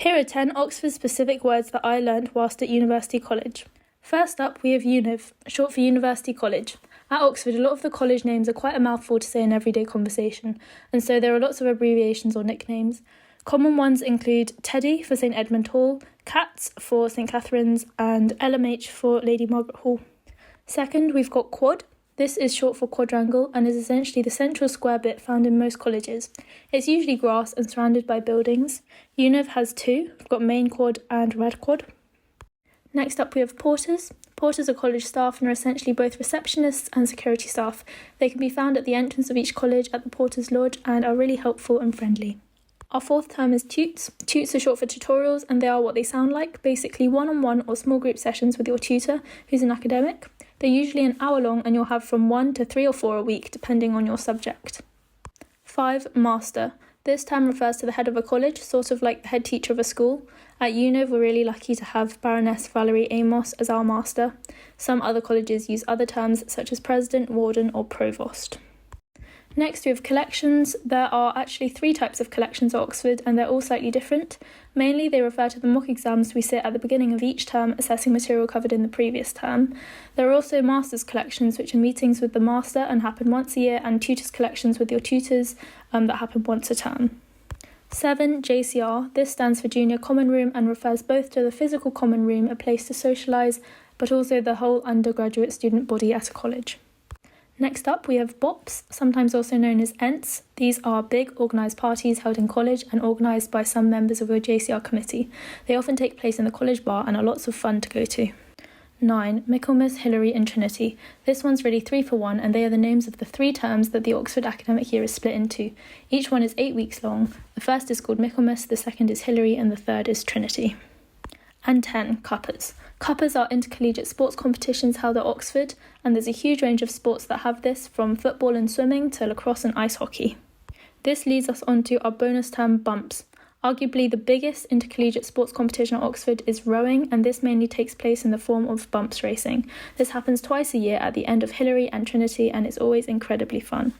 Here are 10 Oxford-specific words that I learned whilst at University College. First up, we have Univ, short for University College. At Oxford, a lot of the college names are quite a mouthful to say in everyday conversation, and so there are lots of abbreviations or nicknames. Common ones include Teddy for St Edmund Hall, Cats for St Catherine's, and LMH for Lady Margaret Hall. Second, we've got Quad. This is short for quadrangle and is essentially the central square bit found in most colleges. It's usually grass and surrounded by buildings. Univ has two. We've got Main Quad and Rad Quad. Next up we have Porters. Porters are college staff and are essentially both receptionists and security staff. They can be found at the entrance of each college at the Porters Lodge and are really helpful and friendly. Our fourth term is Tutes. Tutes are short for tutorials and they are what they sound like, basically one-on-one or small group sessions with your tutor who's an academic. They're usually an hour long and you'll have from 1 to 3 or 4 a week depending on your subject. 5. Master. This term refers to the head of a college, sort of like the head teacher of a school. At Univ, we're really lucky to have Baroness Valerie Amos as our master. Some other colleges use other terms such as president, warden or provost. Next we have collections. There are actually 3 types of collections at Oxford and they're all slightly different. Mainly they refer to the mock exams we sit at the beginning of each term assessing material covered in the previous term. There are also master's collections which are meetings with the master and happen once a year, and tutors collections with your tutors that happen once a term. 7. JCR. This stands for Junior Common Room and refers both to the physical common room, a place to socialise, but also the whole undergraduate student body at a college. Next up, we have BOPs, sometimes also known as ENTs. These are big organised parties held in college and organised by some members of your JCR committee. They often take place in the college bar and are lots of fun to go to. 9. Michaelmas, Hilary and Trinity. This one's really 3 for 1 and they are the names of the 3 terms that the Oxford academic year is split into. Each one is 8 weeks long. The first is called Michaelmas, the second is Hilary and the third is Trinity. And 10. Cuppers. Cuppers are intercollegiate sports competitions held at Oxford, and there's a huge range of sports that have this, from football and swimming to lacrosse and ice hockey. This leads us on to our bonus term, Bumps. Arguably the biggest intercollegiate sports competition at Oxford is rowing, and this mainly takes place in the form of bumps racing. This happens twice a year at the end of Hilary and Trinity and is always incredibly fun.